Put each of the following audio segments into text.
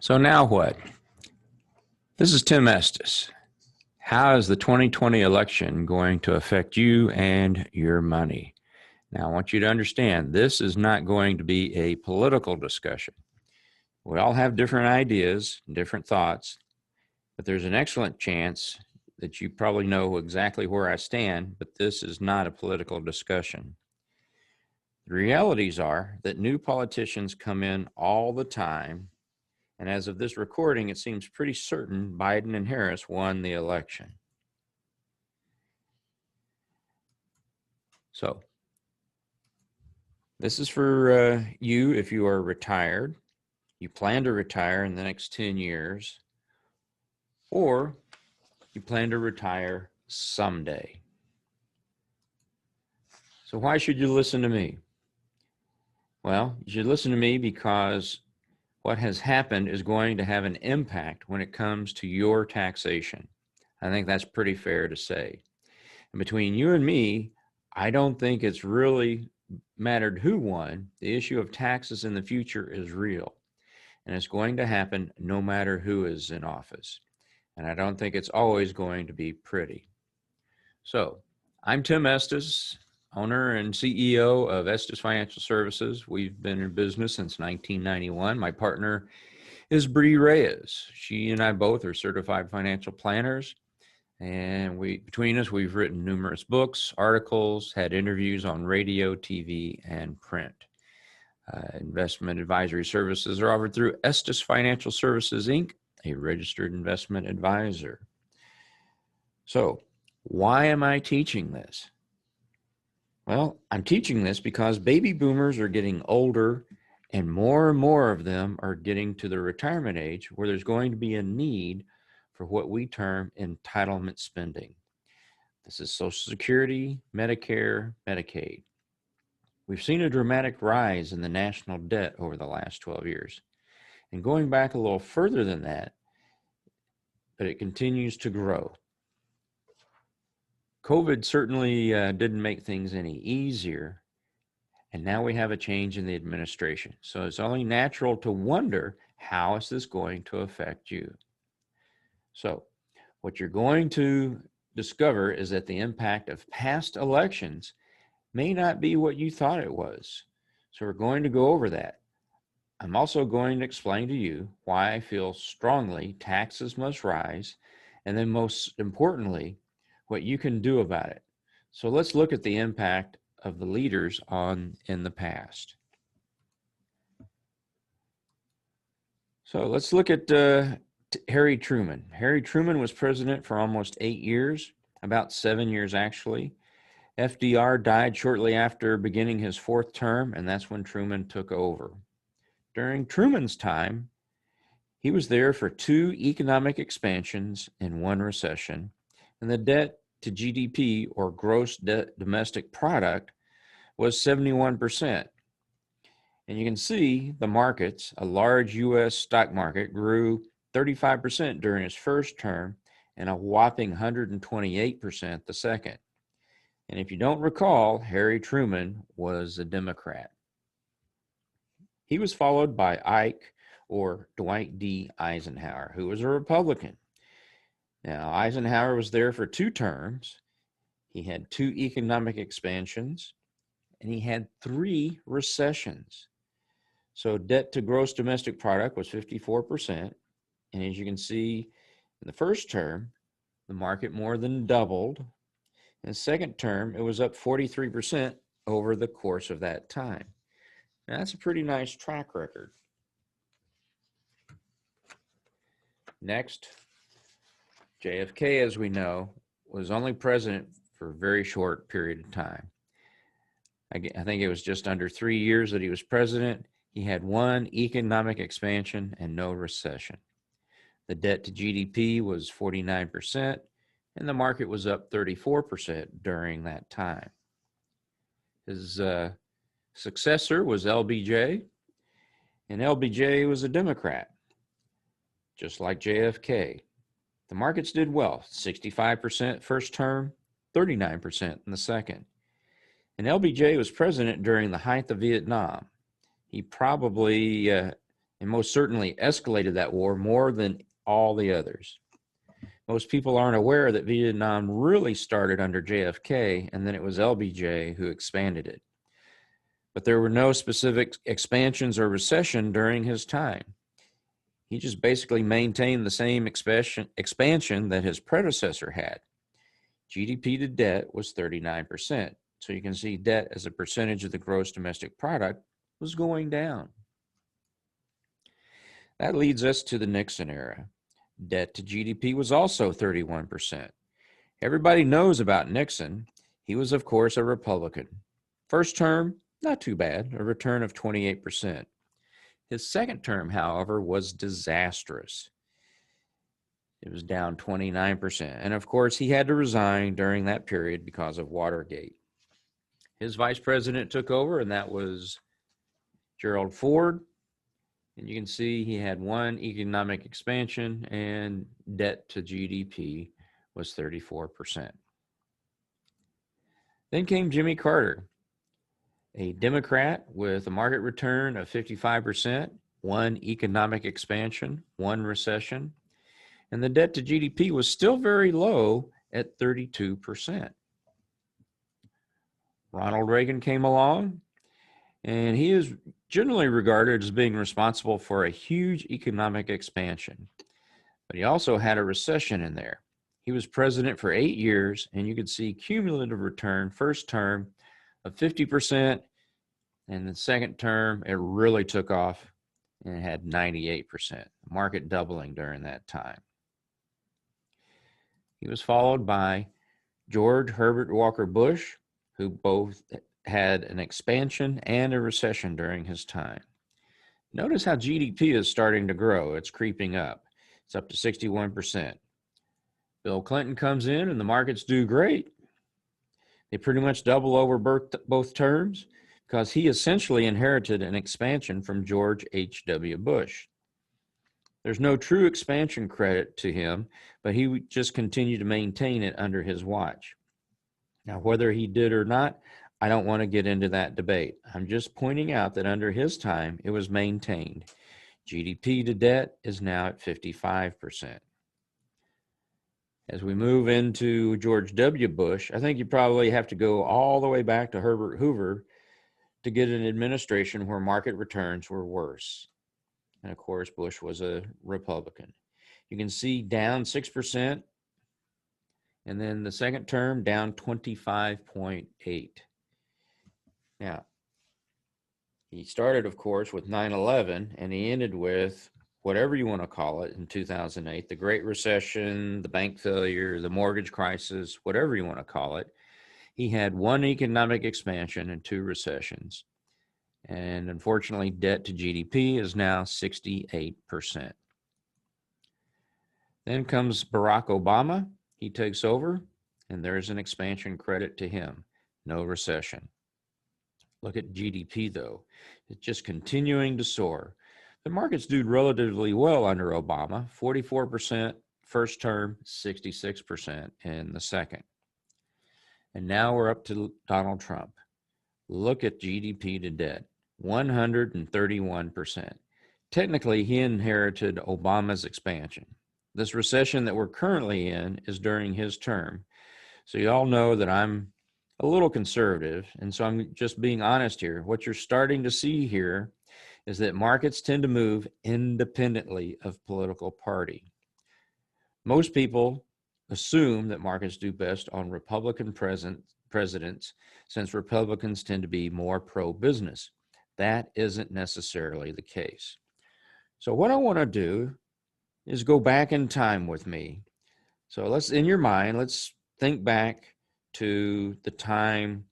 So now what? This is Tim Estes. How is the 2020 election going to affect you and your money? Now, I want you to understand, this is not going to be a political discussion. We all have different ideas, different thoughts, but there's an excellent chance that you probably know exactly where I stand, but this is not a political discussion. The realities are that new politicians come in all the time, and as of this recording, it seems pretty certain Biden and Harris won the election. So this is for you if you are retired, you plan to retire in the next 10 years, or you plan to retire someday. So why should you listen to me? Well, you should listen to me because what has happened is going to have an impact when it comes to your taxation. I think that's pretty fair to say. And between you and me, I don't think it's really mattered who won. The issue of taxes in the future is real, and it's going to happen no matter who is in office. And I don't think it's always going to be pretty. So I'm Tim Estes, owner and CEO of Estes Financial Services. We've been in business since 1991. My partner is Bree Reyes. She and I both are certified financial planners. And between us, we've written numerous books, articles, had interviews on radio, TV, and print. Investment advisory services are offered through Estes Financial Services, Inc., a registered investment advisor. So, why am I teaching this? Well, I'm teaching this because baby boomers are getting older and more of them are getting to the retirement age where there's going to be a need for what we term entitlement spending. This is Social Security, Medicare, Medicaid. We've seen a dramatic rise in the national debt over the last 12 years. And going back a little further than that, but it continues to grow. COVID certainly didn't make things any easier, and now we have a change in the administration. So it's only natural to wonder, how is this going to affect you? So what you're going to discover is that the impact of past elections may not be what you thought it was. So we're going to go over that. I'm also going to explain to you why I feel strongly taxes must rise, and then most importantly, what you can do about it. So let's look at the impact of the leaders in the past. So let's look at Harry Truman. Harry Truman was president for almost 8 years, about 7 years actually. FDR died shortly after beginning his 4th term, and that's when Truman took over. During Truman's time, he was there for 2 economic expansions and 1 recession, and the debt to GDP, or gross domestic product, was 71%. And you can see the markets, a large U.S. stock market grew 35% during his first term and a whopping 128% the second. And if you don't recall, Harry Truman was a Democrat. He was followed by Ike, or Dwight D. Eisenhower, who was a Republican. Now, Eisenhower was there for 2 terms. He had 2 economic expansions, and he had 3 recessions. So debt to gross domestic product was 54%. And as you can see, in the first term, the market more than doubled. In the second term, it was up 43% over the course of that time. Now, that's a pretty nice track record. Next, JFK, as we know, was only president for a very short period of time. I think it was just under 3 years that he was president. He had 1 economic expansion and no recession. The debt to GDP was 49%, and the market was up 34% during that time. His successor was LBJ, and LBJ was a Democrat, just like JFK. The markets did well, 65% first term, 39% in the second. And LBJ was president during the height of Vietnam. He probably and most certainly escalated that war more than all the others. Most people aren't aware that Vietnam really started under JFK, and then it was LBJ who expanded it. But there were no specific expansions or recession during his time. He just basically maintained the same expansion that his predecessor had. GDP to debt was 39%. So you can see debt as a percentage of the gross domestic product was going down. That leads us to the Nixon era. Debt to GDP was also 31%. Everybody knows about Nixon. He was, of course, a Republican. First term, not too bad, a return of 28%. His second term, however, was disastrous. It was down 29%. And of course, he had to resign during that period because of Watergate. His vice president took over, and that was Gerald Ford. And you can see he had one economic expansion, and debt to GDP was 34%. Then came Jimmy Carter, a Democrat with a market return of 55%, one economic expansion, one recession, and the debt to GDP was still very low at 32%. Ronald Reagan came along, and he is generally regarded as being responsible for a huge economic expansion. But he also had a recession in there. He was president for 8 years, and you could see cumulative return, first term of 50%, and the second term, it really took off and it had 98%, market doubling during that time. He was followed by George Herbert Walker Bush, who both had an expansion and a recession during his time. Notice how GDP is starting to grow. It's creeping up. It's up to 61%. Bill Clinton comes in and the markets do great. They pretty much double over both terms because he essentially inherited an expansion from George H.W. Bush. There's no true expansion credit to him, but he would just continue to maintain it under his watch. Now, whether he did or not, I don't want to get into that debate. I'm just pointing out that under his time, it was maintained. GDP to debt is now at 55%. As we move into George W. Bush, I think you probably have to go all the way back to Herbert Hoover to get an administration where market returns were worse. And of course, Bush was a Republican. You can see down 6%, and then the second term down 25.8. Now, he started, of course, with 9/11, and he ended with whatever you want to call it in 2008, the Great Recession, the bank failure, the mortgage crisis, whatever you want to call it. He had one economic expansion and two recessions. And unfortunately, debt to GDP is now 68%. Then comes Barack Obama. He takes over, and there's an expansion credit to him. No recession. Look at GDP, though. It's just continuing to soar. The markets do relatively well under Obama, 44% first term, 66% in the second. And now we're up to Donald Trump. Look at GDP to debt, 131%. Technically, he inherited Obama's expansion. This recession that we're currently in is during his term. So you all know that I'm a little conservative, and so I'm just being honest here. What you're starting to see here is that markets tend to move independently of political party. Most people assume that markets do best on Republican presidents, since Republicans tend to be more pro-business. That isn't necessarily the case. So what I want to do is go back in time with me. So let's, in your mind, let's think back to the time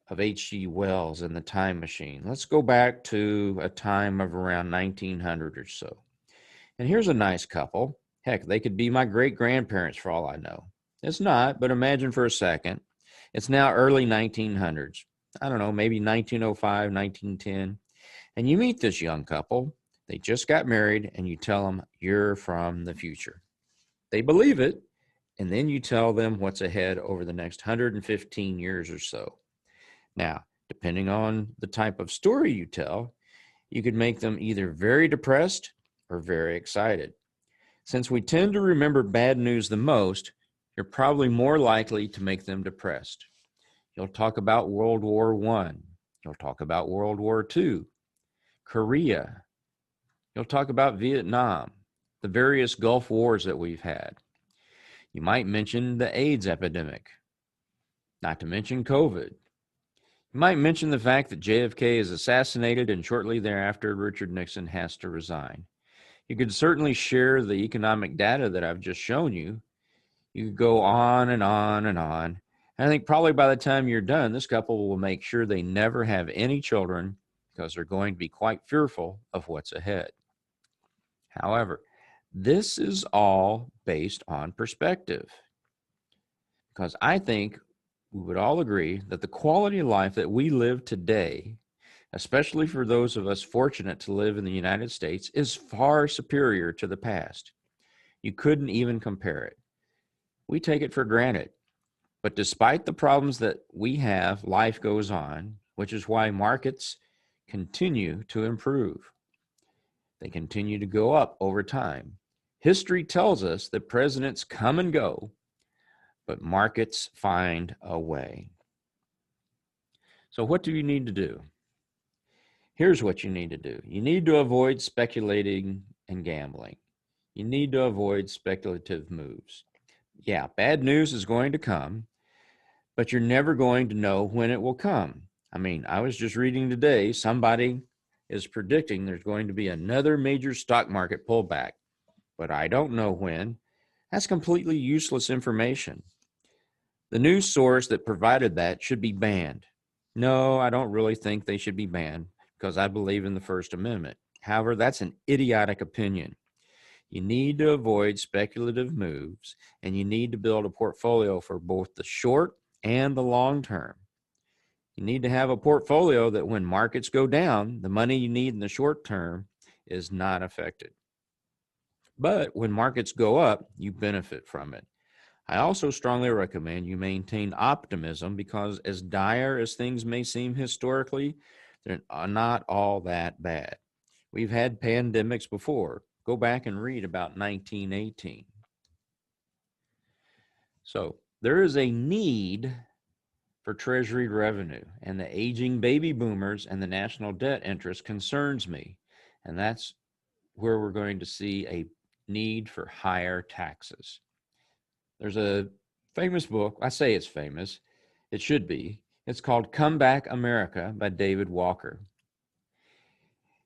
of H.G. Wells and the time machine. Let's go back to a time of around 1900 or so. And here's a nice couple. Heck, they could be my great-grandparents for all I know. It's not, but imagine for a second. It's now early 1900s. I don't know, maybe 1905, 1910. And you meet this young couple. They just got married, and you tell them you're from the future. They believe it, and then you tell them what's ahead over the next 115 years or so. Now, depending on the type of story you tell, You could make them either very depressed or very excited. Since we tend to remember bad news the most, you're probably more likely to make them depressed. You'll talk about World War I. You'll talk about World War II, Korea. You'll talk about Vietnam, the various Gulf wars that we've had. You might mention the AIDS epidemic, not to mention COVID. You might mention the fact that JFK is assassinated and shortly thereafter Richard Nixon has to resign. You could certainly share the economic data that I've just shown you. You could go on and on and on. And I think probably by the time you're done, this couple will make sure they never have any children because they're going to be quite fearful of what's ahead. However, this is all based on perspective, because I think we would all agree that the quality of life that we live today, especially for those of us fortunate to live in the United States, is far superior to the past. You couldn't even compare it. We take it for granted. But despite the problems that we have, life goes on, which is why markets continue to improve. They continue to go up over time. History tells us that presidents come and go, but markets find a way. So what do you need to do? Here's what you need to do. You need to avoid speculating and gambling. You need to avoid speculative moves. Yeah, bad news is going to come, but you're never going to know when it will come. I mean, I was just reading today, somebody is predicting there's going to be another major stock market pullback, but I don't know when. That's completely useless information. The news source that provided that should be banned. No, I don't really think they should be banned because I believe in the First Amendment. However, that's an idiotic opinion. You need to avoid speculative moves, and you need to build a portfolio for both the short and the long term. You need to have a portfolio that when markets go down, the money you need in the short term is not affected. But when markets go up, you benefit from it. I also strongly recommend you maintain optimism because as dire as things may seem historically, they're not all that bad. We've had pandemics before. Go back and read about 1918. So there is a need for Treasury revenue, and the aging baby boomers and the national debt interest concerns me. And that's where we're going to see a need for higher taxes. There's a famous book, I say it's famous, it should be. It's called Come Back America by David Walker.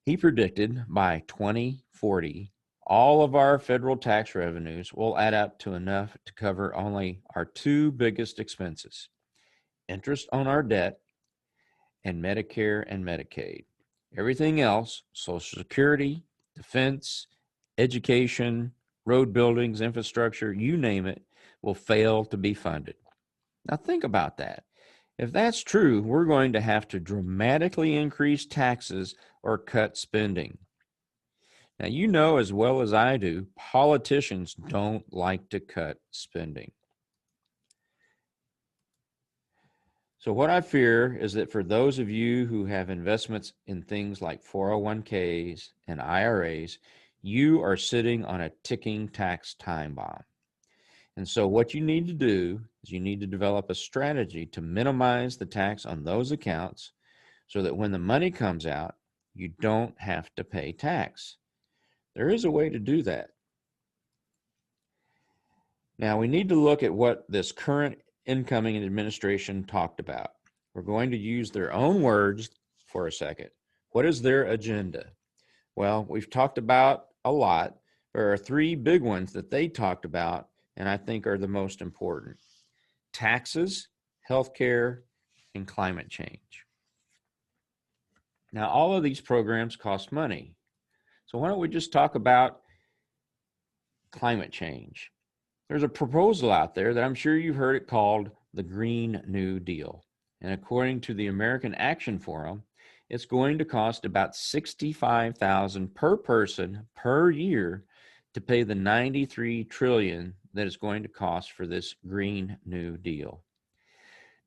He predicted by 2040, all of our federal tax revenues will add up to enough to cover only our two biggest expenses: interest on our debt and Medicare and Medicaid. Everything else, Social Security, defense, education, road buildings, infrastructure, you name it, will fail to be funded. Now think about that. If that's true, we're going to have to dramatically increase taxes or cut spending. Now, you know as well as I do, politicians don't like to cut spending. So what I fear is that for those of you who have investments in things like 401ks and IRAs, you are sitting on a ticking tax time bomb. And so what you need to do is you need to develop a strategy to minimize the tax on those accounts so that when the money comes out, you don't have to pay tax. There is a way to do that. Now, we need to look at what this current incoming administration talked about. We're going to use their own words for a second. What is their agenda? Well, we've talked about a lot. There are three big ones that they talked about and I think are the most important: taxes, healthcare, and climate change. Now, all of these programs cost money. So why don't we just talk about climate change? There's a proposal out there that I'm sure you've heard it called the Green New Deal. And according to the American Action Forum, it's going to cost about $65,000 per person per year to pay the $93 trillion that it's going to cost for this Green New Deal.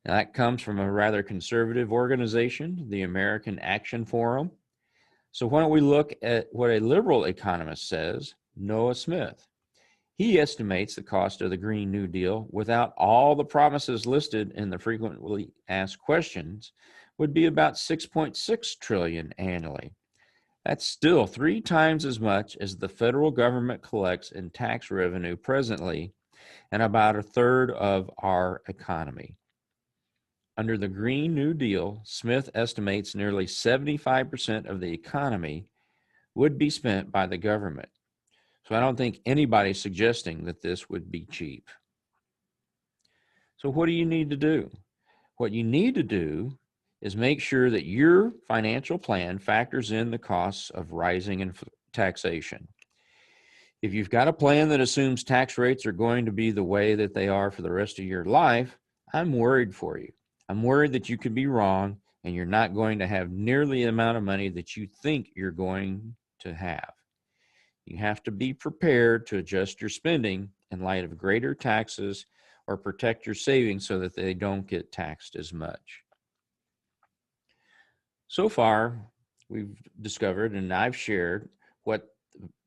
Now, that comes from a rather conservative organization, the American Action Forum. So why don't we look at what a liberal economist says, Noah Smith. He estimates the cost of the Green New Deal without all the promises listed in the frequently asked questions would be about 6.6 trillion annually. That's still 3 times as much as the federal government collects in tax revenue presently, and about a third of our economy. Under the Green New Deal, Smith estimates nearly 75% of the economy would be spent by the government. So I don't think anybody's suggesting that this would be cheap. So what do you need to do? What you need to do is make sure that your financial plan factors in the costs of rising taxation. If you've got a plan that assumes tax rates are going to be the way that they are for the rest of your life, I'm worried for you. I'm worried that you could be wrong and you're not going to have nearly the amount of money that you think you're going to have. You have to be prepared to adjust your spending in light of greater taxes or protect your savings so that they don't get taxed as much. So far, we've discovered and I've shared what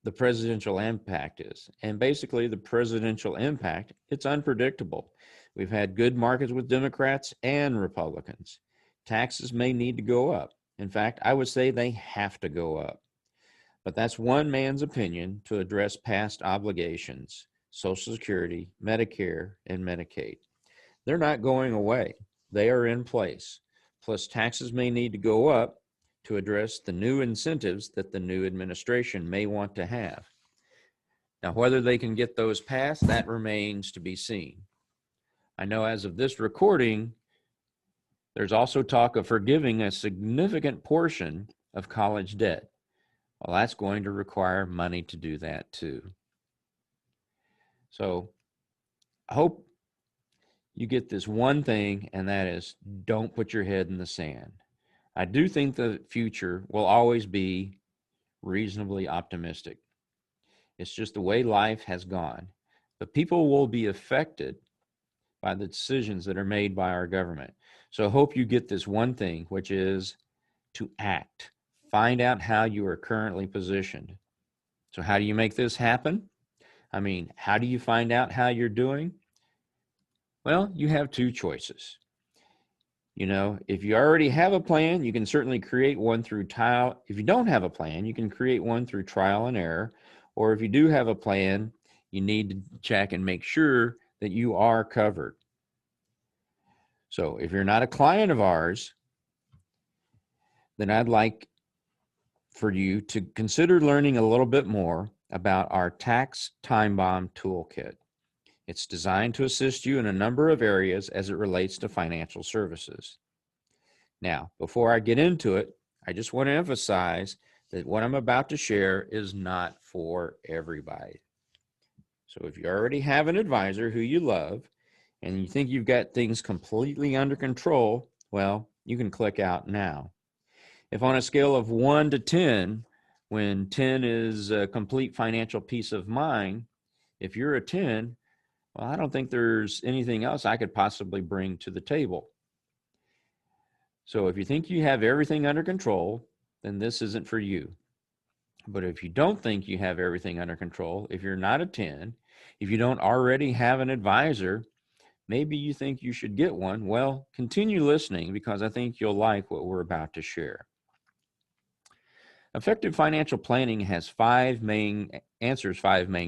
the presidential impact is. And basically the presidential impact, it's unpredictable. We've had good markets with Democrats and Republicans. Taxes may need to go up. In fact, I would say they have to go up. But that's one man's opinion to address past obligations, Social Security, Medicare, and Medicaid. They're not going away. They are in place. Plus, taxes may need to go up to address the new incentives that the new administration may want to have. Now, whether they can get those passed, that remains to be seen. I know as of this recording, there's also talk of forgiving a significant portion of college debt. Well, that's going to require money to do that too. So I hope you get this one thing, and that is don't put your head in the sand. I do think the future will always be reasonably optimistic. It's just the way life has gone. But people will be affected by the decisions that are made by our government. So I hope you get this one thing, which is to act. Find out how you are currently positioned. So how do you make this happen? I mean, how do you find out how you're doing? Well, you have two choices. You know, if you already have a plan, you can certainly create one through trial. If you don't have a plan, you can create one through trial and error. Or if you do have a plan, you need to check and make sure that you are covered. So if you're not a client of ours, then I'd like for you to consider learning a little bit more about our Tax Time Bomb Toolkit. It's designed to assist you in a number of areas as it relates to financial services. Now, before I get into it, I just want to emphasize that what I'm about to share is not for everybody. So if you already have an advisor who you love and you think you've got things completely under control, well, you can click out now. If on a scale of 1 to 10, when 10 is a complete financial peace of mind, if you're a 10, well, I don't think there's anything else I could possibly bring to the table. So if you think you have everything under control, then this isn't for you. But if you don't think you have everything under control, if you're not a 10, if you don't already have an advisor, maybe you think you should get one, well, continue listening because I think you'll like what we're about to share. Effective financial planning has five main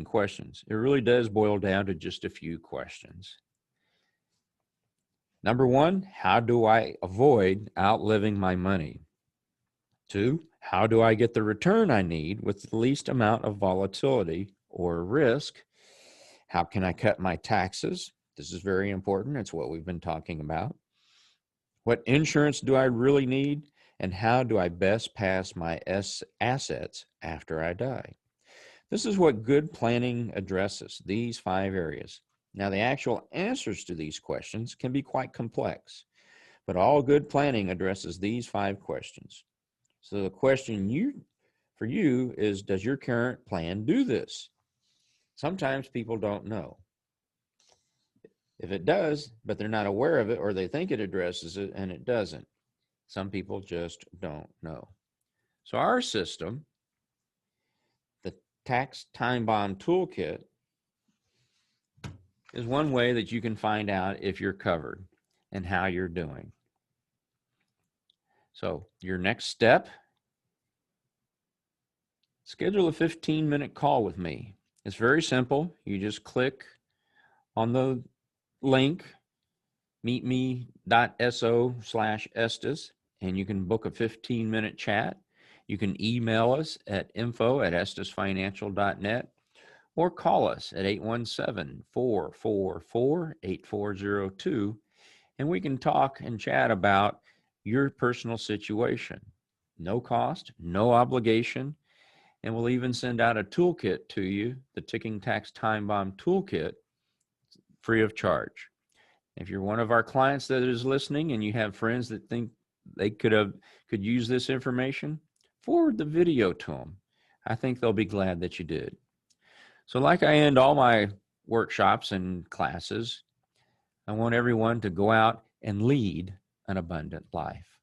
questions. It really does boil down to just a few questions. Number one, how do I avoid outliving my money? 2, how do I get the return I need with the least amount of volatility or risk? How can I cut my taxes? This is very important. It's what we've been talking about. What insurance do I really need? And how do I best pass my assets after I die? This is what good planning addresses, these 5 areas. Now, the actual answers to these questions can be quite complex, but all good planning addresses these 5 questions. So the question for you is, does your current plan do this? Sometimes people don't know. If it does, but they're not aware of it, or they think it addresses it and it doesn't. Some people just don't know. So our system, the Tax Time Bomb Toolkit, is one way that you can find out if you're covered and how you're doing. So your next step, schedule a 15-minute call with me. It's very simple. You just click on the link, meetme.so/Estes, and you can book a 15-minute chat. You can email us at info@estesfinancial.net or call us at 817-444-8402, and we can talk and chat about your personal situation. No cost, no obligation, and we'll even send out a toolkit to you, the Ticking Tax Time Bomb Toolkit, free of charge. If you're one of our clients that is listening and you have friends that think they could use this information, forward the video to them. I think they'll be glad that you did. So like I end all my workshops and classes, I want everyone to go out and lead an abundant life.